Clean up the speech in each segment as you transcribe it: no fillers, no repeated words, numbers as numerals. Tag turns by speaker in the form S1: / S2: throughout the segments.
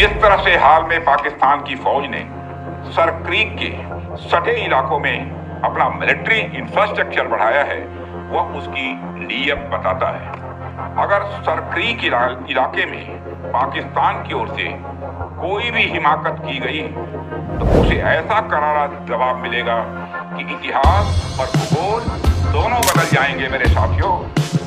S1: जिस तरह से हाल में पाकिस्तान की फौज ने सर क्रीक के सटे इलाकों में अपना मिलिट्री इंफ्रास्ट्रक्चर बढ़ाया है, वह उसकी नीयत बताता है। अगर सर क्रीक इलाके में पाकिस्तान की ओर से कोई भी हिमाकत की गई तो उसे ऐसा करारा जवाब मिलेगा कि इतिहास और भूगोल दोनों बदल जाएंगे मेरे साथियों।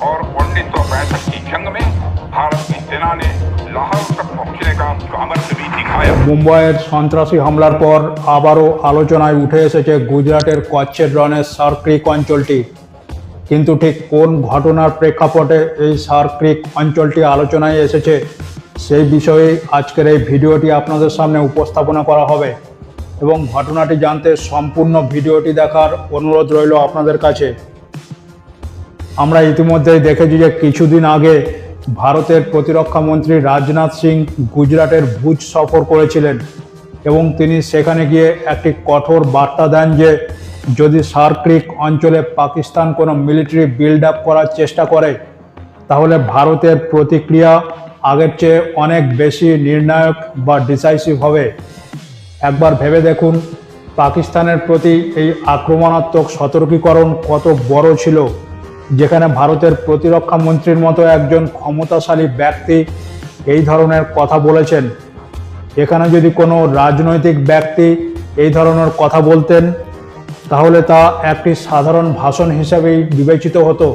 S1: और 1965 की जंग में भारत की सेना ने लाहौर तक पहुंचने का सामर्थ्य भी दिखाया।
S2: মুম্বাইয়ের সন্ত্রাসী হামলার পর আবারও আলোচনায় উঠে এসেছে গুজরাটের কচ্ছের রনের সার ক্রিক অঞ্চলটি। কিন্তু ঠিক কোন ঘটনার প্রেক্ষাপটে এই সার ক্রিক অঞ্চলটি আলোচনায় এসেছে সেই বিষয়ে আজকের এই ভিডিওটি আপনাদের সামনে উপস্থাপনা করা হবে এবং ঘটনাটি জানতে সম্পূর্ণ ভিডিওটি দেখার অনুরোধ রইল আপনাদের কাছে। আমরা ইতিমধ্যেই দেখেছি যে কিছুদিন আগে ভারতের প্রতিরক্ষা মন্ত্রী রাজনাথ সিং গুজরাটের ভুজ সফর করেছিলেন এবং তিনি সেখানে গিয়ে একটি কঠোর বার্তা দেন যে যদি সার ক্রিক অঞ্চলে পাকিস্তান কোনো মিলিটারি বিল্ড আপ করার চেষ্টা করে তাহলে ভারতের প্রতিক্রিয়া আগের চেয়ে অনেক বেশি নির্ণায়ক বা ডিসাইসিভ হবে। একবার ভেবে দেখুন পাকিস্তানের প্রতি এই আক্রমণাত্মক সতর্কীকরণ কত বড় ছিল, যেখানে ভারতের প্রতিরক্ষা মন্ত্রীর মতো একজন ক্ষমতাশালী ব্যক্তি এই ধরনের কথা বলেছেন। এখানে যদি কোনো রাজনৈতিক ব্যক্তি এই ধরনের কথা বলতেন তাহলে তা একটি সাধারণ ভাষণ হিসাবেই বিবেচিত হতো,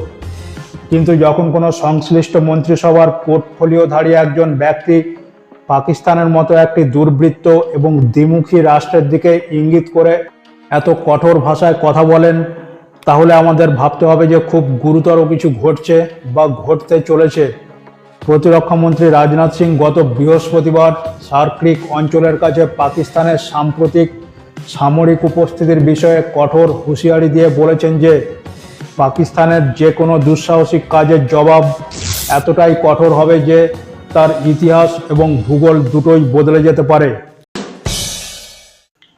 S2: কিন্তু যখন কোনো সংশ্লিষ্ট মন্ত্রিসভার পোর্টফোলিওধারী একজন ব্যক্তি পাকিস্তানের মতো একটি দুর্বৃত্ত এবং দ্বিমুখী রাষ্ট্রের দিকে ইঙ্গিত করে এত কঠোর ভাষায় কথা বলেন তাহলে আমাদের ভাবতে হবে যে খুব গুরুতর কিছু ঘটছে বা ঘটতে চলেছে। প্রতিরক্ষা মন্ত্রী রাজনাথ সিং গত বৃহস্পতিবার সার ক্রিক অঞ্চলের কাছে পাকিস্তানের সাম্প্রতিক সামরিক উপস্থিতির বিষয়ে কঠোর হুঁশিয়ারি দিয়ে বলেছেন যে পাকিস্তানের যে কোনো দুঃসাহসিক কাজের জবাব এতটাই কঠোর হবে যে তার ইতিহাস এবং ভূগোল দুটোই বদলে যেতে পারে।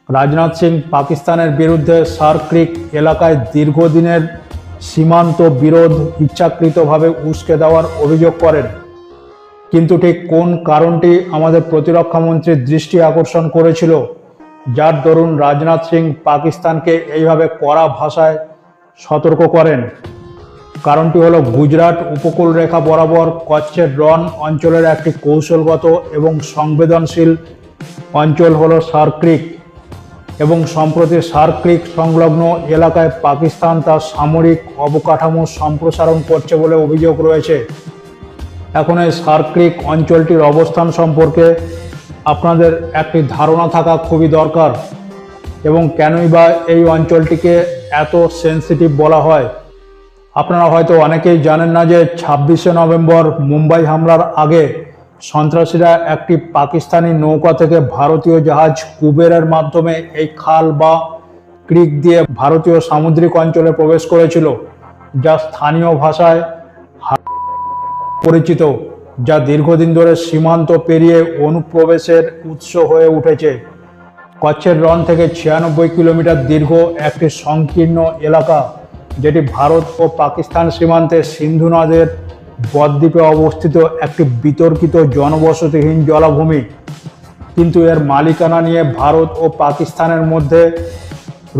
S2: রাজনাথ সিং পাকিস্তানের বিরুদ্ধে সার ক্রিক এলাকায় দীর্ঘদিনের সীমান্ত বিরোধ ইচ্ছাকৃতভাবে উস্কে দেওয়ার অভিযোগ করেন। কিন্তু ঠিক কোন কারণটি আমাদের প্রতিরক্ষা মন্ত্রীর দৃষ্টি আকর্ষণ করেছিল যার দরুন রাজনাথ সিং পাকিস্তানকে এইভাবে কড়া ভাষায় সতর্ক করেন? কারণটি হলো গুজরাট উপকূল রেখা বরাবর কচ্ছের রন অঞ্চলের একটি কৌশলগত এবং সংবেদনশীল অঞ্চল হলো সার ক্রিক এবং সম্প্রতি সার ক্রিক সংলগ্ন এলাকায় পাকিস্তান তার সামরিক অবকাঠামো সম্প্রসারণ করছে বলে অভিযোগ রয়েছে। এখন এই সার ক্রিক অঞ্চলটির অবস্থান সম্পর্কে আপনাদের একটি ধারণা থাকা খুবই দরকার এবং কেনই বা এই অঞ্চলটিকে এত সেন্সিটিভ বলা হয়। আপনারা হয়তো অনেকেই জানেন না যে 26শে নভেম্বর মুম্বাই হামলার আগে সন্ত্রাসীরা একটি পাকিস্তানি নৌকা থেকে ভারতীয় জাহাজ কুবেরের মাধ্যমে এই খাল বা ক্রিক দিয়ে ভারতীয় সামুদ্রিক অঞ্চলে প্রবেশ করেছিল, যা স্থানীয় ভাষায় পরিচিত, যা দীর্ঘদিন ধরে সীমান্ত পেরিয়ে অনুপ্রবেশের উৎস হয়ে উঠেছে। কচ্ছের রন থেকে 96 কিলোমিটার দীর্ঘ একটি সংকীর্ণ এলাকা যেটি ভারত ও পাকিস্তান সীমান্তে সিন্ধু নদের বদ্বীপে অবস্থিত একটি বিতর্কিত জনবসতিহীন জলাভূমি, কিন্তু এর মালিকানা নিয়ে ভারত ও পাকিস্তানের মধ্যে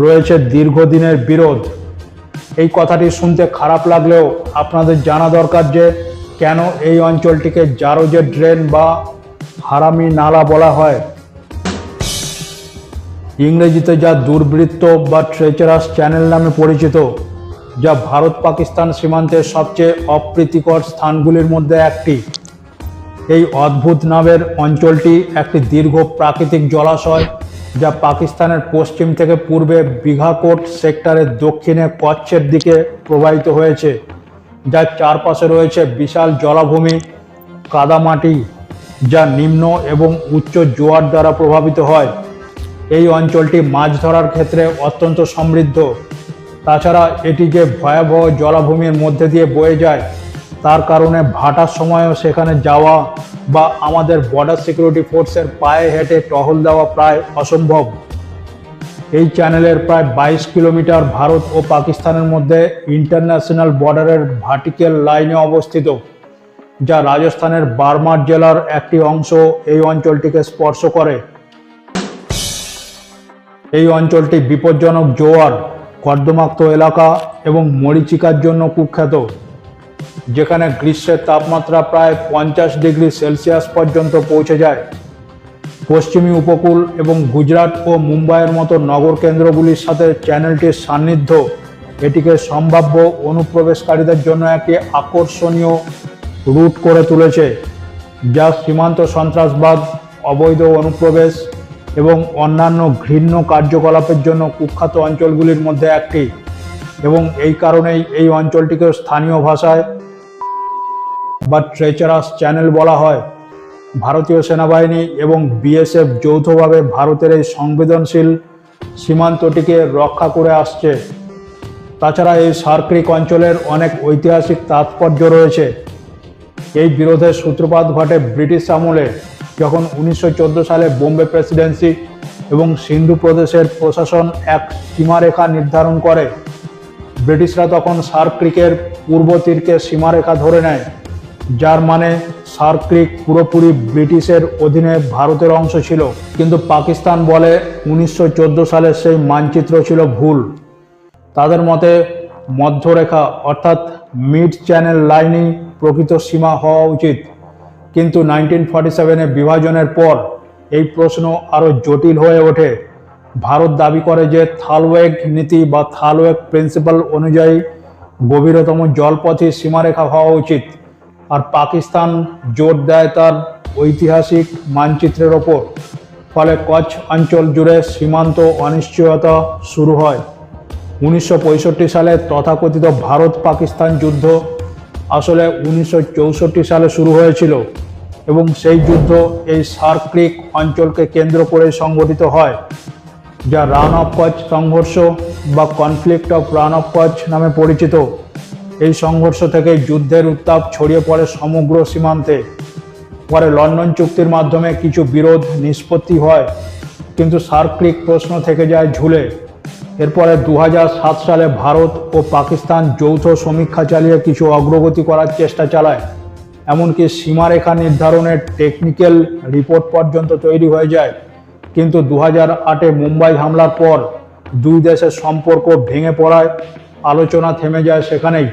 S2: রয়েছে দীর্ঘদিনের বিরোধ। এই কথাটি শুনতে খারাপ লাগলেও আপনাদের জানা দরকার যে কেন এই অঞ্চলটিকে জারোজে ড্রেন বা হারামি নালা বলা হয়। ইংরেজিতে যা দুর্বৃত্ত বা ট্রেচারাস চ্যানেল নামে পরিচিত, যা ভারত পাকিস্তান সীমান্তের সবচেয়ে অপ্রীতিকর স্থানগুলির মধ্যে একটি। এই অদ্ভুত নামের অঞ্চলটি একটি দীর্ঘ প্রাকৃতিক জলাশয় যা পাকিস্তানের পশ্চিম থেকে পূর্বে বিঘাকোট সেক্টরের দক্ষিণে কচ্ছের দিকে প্রবাহিত হয়েছে, যার চারপাশে রয়েছে বিশাল জলাভূমি কাদামাটি যা নিম্ন এবং উচ্চ জোয়ার দ্বারা প্রভাবিত হয়। এই অঞ্চলটি মাছ ধরার ক্ষেত্রে অত্যন্ত সমৃদ্ধ। তাছাড়া এটি যে ভয়াবহ জলাভূমির মধ্যে দিয়ে বয়ে যায় তার কারণে ভাটার সময়ও সেখানে যাওয়া বা আমাদের বর্ডার সিকিউরিটি ফোর্সের পায়ে হেঁটে টহল দেওয়া প্রায় অসম্ভব। এই চ্যানেলের প্রায় 22 কিলোমিটার ভারত ও পাকিস্তানের মধ্যে ইন্টারন্যাশনাল বর্ডারের ভার্টিক্যাল লাইনে অবস্থিত, যা রাজস্থানের বারমার জেলার একটি অংশ এই অঞ্চলটিকে স্পর্শ করে। এই অঞ্চলটি বিপজ্জনক জোয়ার, কর্দমাক্ত এলাকা এবং মরীচিকার জন্য কুখ্যাত, যেখানে গ্রীষ্মের তাপমাত্রা প্রায় 50 ডিগ্রি সেলসিয়াস পর্যন্ত পৌঁছে যায়। পশ্চিমী উপকূল এবং গুজরাট ও মুম্বাইয়ের মতো নগর কেন্দ্রগুলির সাথে চ্যানেলটির সান্নিধ্য এটিকে সম্ভাব্য অনুপ্রবেশকারীদের জন্য একটি আকর্ষণীয় রুট করে তুলেছে, যা সীমান্ত সন্ত্রাসবাদ, অবৈধ অনুপ্রবেশ এবং অন্যান্য ঘৃণ্য কার্যকলাপের জন্য কুখ্যাত অঞ্চলগুলির মধ্যে একটি, এবং এই কারণেই এই অঞ্চলটিকে স্থানীয় ভাষায় বা ট্রেচারাস চ্যানেল বলা হয়। ভারতীয় সেনাবাহিনী এবং বিএসএফ যৌথভাবে ভারতের এই সংবেদনশীল সীমান্তটিকে রক্ষা করে আসছে। তাছাড়া এই সার্ক্রিক অঞ্চলের অনেক ঐতিহাসিক তাৎপর্য রয়েছে। এই বিরোধের সূত্রপাত ঘটে ব্রিটিশ আমলে, যখন 1914 সালে বোম্বে প্রেসিডেন্সি এবং সিন্ধু প্রদেশের প্রশাসন এক সীমারেখা নির্ধারণ করে। ব্রিটিশরা তখন সার্ক্রিকের পূর্ব তীরকে সীমারেখা ধরে নেয়, যার মানে সার্ক্রিক পুরোপুরি ব্রিটিশের অধীনে ভারতের অংশ ছিল। কিন্তু পাকিস্তান বলে 1914 সালের সেই মানচিত্র ছিল ভুল। তাদের মতে মধ্যরেখা অর্থাৎ মিড চ্যানেল লাইনই প্রকৃত সীমা হওয়া উচিত। কিন্তু 1947-এ বিভাজনের পর এই প্রশ্ন আরও জটিল হয়ে ওঠে। ভারত দাবি করে যে থালওয়েগ নীতি বা থালওয়েগ প্রিন্সিপাল অনুযায়ী গভীরতম জলপথই সীমারেখা হওয়া উচিত, আর পাকিস্তান জোর দেয় তার ঐতিহাসিক মানচিত্রের ওপর। ফলে কচ্ছ অঞ্চল জুড়ে সীমান্ত অনিশ্চয়তা শুরু হয়। 1965 সালে তথাকথিত ভারত পাকিস্তান যুদ্ধ আসলে 1964 সালে শুরু হয়েছিল, এবং সেই যুদ্ধ এই সার্ক্রিক অঞ্চলকে কেন্দ্র করে সংগঠিত হয়, যা রান অফ কচ্ছ সংঘর্ষ বা conflict of run of Kutch নামে পরিচিত। এই সংঘর্ষ থেকে যুদ্ধের উত্তাপ ছড়িয়ে পড়ে সমগ্র সীমান্তে। পরে লন্ডন চুক্তির মাধ্যমে কিছু বিরোধ নিষ্পত্তি হয়, কিন্তু সার্ক্রিক প্রশ্ন থেকে যায় ঝুলে। এরপরে 2007 সালে ভারত ও পাকিস্তান যৌথ সমীক্ষা চালিয়ে কিছু অগ্রগতি করার চেষ্টা চালায়। এমনকি সীমারেখা নির্ধারণের টেকনিক্যাল রিপোর্ট পর্যন্ত তৈরি হয়ে যায়। কিন্তু 2008-এ মুম্বাই হামলার পর দুই দেশের সম্পর্ক ভেঙে পড়ায় আলোচনা থেমে যায় সেখানেই।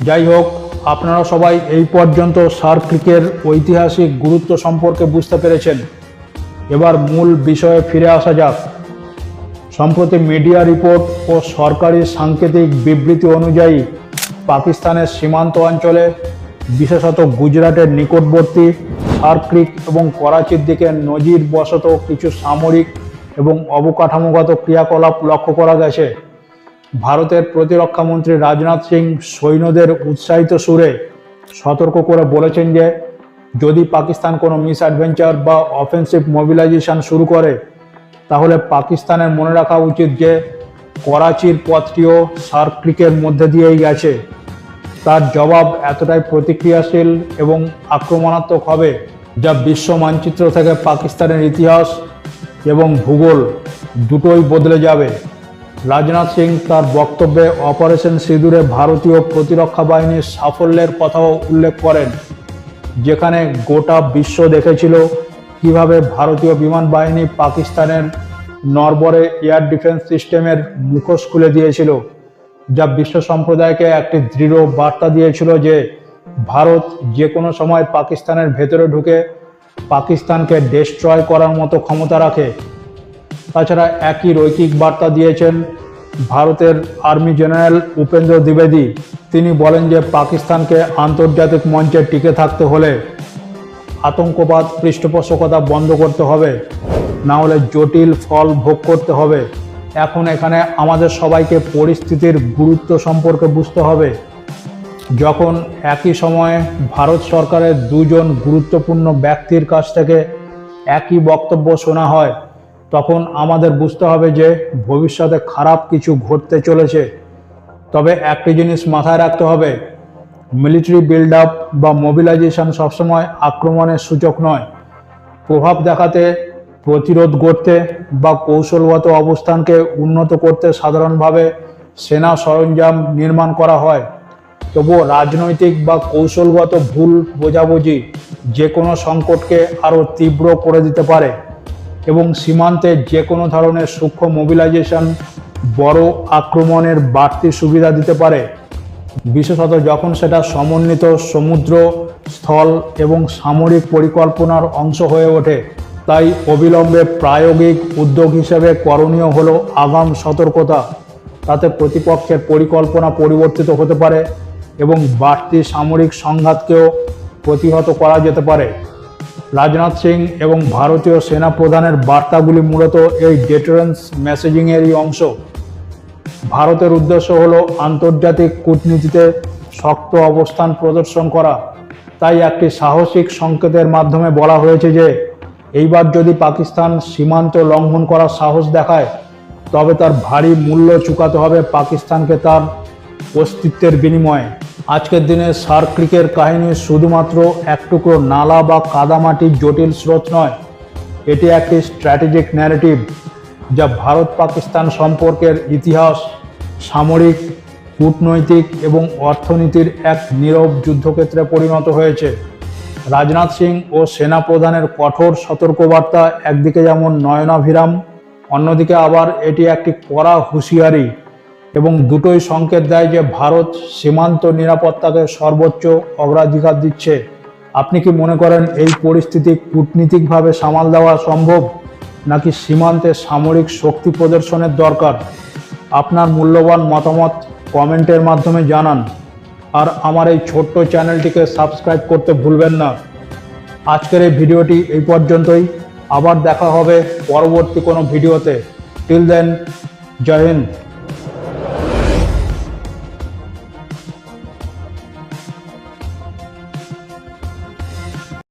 S2: যাই হোক, আপনারা সবাই এই পর্যন্ত সার্ক্রিকের ঐতিহাসিক গুরুত্ব সম্পর্কে বুঝতে পেরেছেন। এবার মূল বিষয়ে ফিরে আসা যাক। সম্প্রতি মিডিয়া রিপোর্ট ও সরকারি সাংকেতিক বিবৃতি অনুযায়ী পাকিস্তানের সীমান্ত অঞ্চলে, বিশেষত গুজরাটের নিকটবর্তী সার্ক্রিক এবং করাচির দিকে নজিরবশত কিছু সামরিক এবং অবকাঠামোগত ক্রিয়াকলাপ লক্ষ্য করা গেছে। ভারতের প্রতিরক্ষা মন্ত্রী রাজনাথ সিং সৈন্যদের উৎসাহিত সুরে সতর্ক করে বলেছেন যে যদি পাকিস্তান কোনো মিস অ্যাডভেঞ্চার বা অফেন্সিভ মোবিলাইজেশন শুরু করে, তাহলে পাকিস্তানের মনে রাখা উচিত যে করাচির পথটিও সার্ক্রিকের মধ্যে দিয়েই গেছে। তার জবাব এতটাই প্রতিক্রিয়াশীল এবং আক্রমণাত্মক হবে, যা বিশ্ব মানচিত্র থেকে পাকিস্তানের ইতিহাস এবং ভূগোল দুটোই বদলে যাবে। রাজনাথ সিং তার বক্তব্যে অপারেশন সিঁদুরে ভারতীয় প্রতিরক্ষা বাহিনীর সাফল্যের কথাও উল্লেখ করেন, যেখানে গোটা বিশ্ব দেখেছিল কিভাবে ভারতীয় বিমান বাহিনী পাকিস্তানের নরবরে এয়ার ডিফেন্স সিস্টেমের মুখোশ খুলে দিয়েছিল, যা বিশ্ব সম্প্রদায়কে একটি দৃঢ় বার্তা দিয়েছিল যে ভারত যে কোনো সময় পাকিস্তানের ভেতরে ঢুকে পাকিস্তানকে ডেস্ট্রয় করার মতো ক্ষমতা রাখে। তাছাড়া একই রৈখিক বার্তা দিয়েছেন ভারতের আর্মি জেনারেল উপেন্দ্র দ্বিবেদী। তিনি বলেন যে পাকিস্তানকে আন্তর্জাতিক মঞ্চে টিকে থাকতে হলে আতঙ্কবাদ পৃষ্ঠপোষকতা বন্ধ করতে হবে, না হলে জটিল ফল ভোগ করতে হবে। এখন এখানে আমাদের সবাইকে পরিস্থিতির গুরুত্ব সম্পর্কে বুঝতে হবে। যখন একই সময়ে ভারত সরকারের দুজন গুরুত্বপূর্ণ ব্যক্তির কাছ থেকে একই বক্তব্য শোনা হয়, তখন আমাদের বুঝতে হবে যে ভবিষ্যতে খারাপ কিছু ঘটতে চলেছে। তবে একটি জিনিস মাথায় রাখতে হবে, মিলিটারি বিল্ড আপ বা মোবিলাইজেশন সবসময় আক্রমণের সূচক নয়। প্রভাব দেখাতে, প্রতিরোধ গড়তে বা কৌশলগত অবস্থানকে উন্নত করতে সাধারণভাবে সেনা সরঞ্জাম নির্মাণ করা হয়। তবুও রাজনৈতিক বা কৌশলগত ভুল বোঝাবুঝি যে কোনো সংকটকে আরও তীব্র করে দিতে পারে এবং সীমান্তে যে কোনো ধরনের সূক্ষ্ম মোবিলাইজেশন বড় আক্রমণের বাড়তি সুবিধা দিতে পারে, বিশেষত যখন সেটা সমন্বিত সমুদ্র, স্থল এবং সামরিক পরিকল্পনার অংশ হয়ে ওঠে। তাই অবিলম্বে প্রায়োগিক উদ্যোগ হিসেবে করণীয় হলো আগাম সতর্কতা। তাতে প্রতিপক্ষের পরিকল্পনা পরিবর্তিত হতে পারে এবং বাড়তি সামরিক সংঘাতকেও প্রতিহত করা যেতে পারে। রাজনাথ সিং এবং ভারতীয় সেনা প্রধানের বার্তাগুলি মূলত এই ডেটারেন্স মেসেজিংয়েরই অংশ। ভারতের উদ্দেশ্য হলো আন্তর্জাতিক কূটনীতিতে শক্ত অবস্থান প্রদর্শন করা। তাই একটি সাহসিক সংকেতের মাধ্যমে বলা হয়েছে যে এইবার যদি পাকিস্তান সীমান্ত লঙ্ঘন করার সাহস দেখায়, তবে তার ভারী মূল্য চুকাতে হবে পাকিস্তানকে তার অস্তিত্বের বিনিময়ে। আজকের দিনে সার্কক্রিকের কাহিনী শুধুমাত্র এক টুকরো নালা বা কাদামাটির জটিল স্রোত নয়, এটি একটি স্ট্র্যাটেজিক ন্যারেটিভ যা ভারত পাকিস্তান সম্পর্কের ইতিহাস, সামরিক, কূটনৈতিক এবং অর্থনীতির এক নীরব যুদ্ধক্ষেত্রে পরিণত হয়েছে। রাজনাথ সিং ও সেনা প্রধানের কঠোর সতর্কবার্তা একদিকে যেমন নয়নাভিরাম, অন্যদিকে আবার এটি একটি কড়া হুঁশিয়ারি এবং দুটোই সংকেত দেয় যে ভারত সীমান্ত নিরাপত্তাকে সর্বোচ্চ অগ্রাধিকার দিচ্ছে। আপনি কি মনে করেন এই পরিস্থিতি কূটনীতিকভাবে সামাল দেওয়া সম্ভব, নাকি সীমান্তে সামরিক শক্তি প্রদর্শনের দরকার? আপনার মূল্যবান মতামত কমেন্টের মাধ্যমে জানান, আর আমার এই ছোট্ট চ্যানেলটিকে সাবস্ক্রাইব করতে ভুলবেন না। আজকের এই ভিডিওটি এই পর্যন্তই। আবার দেখা হবে পরবর্তী কোনো ভিডিওতে। টিল দেন, জয় হিন্দ।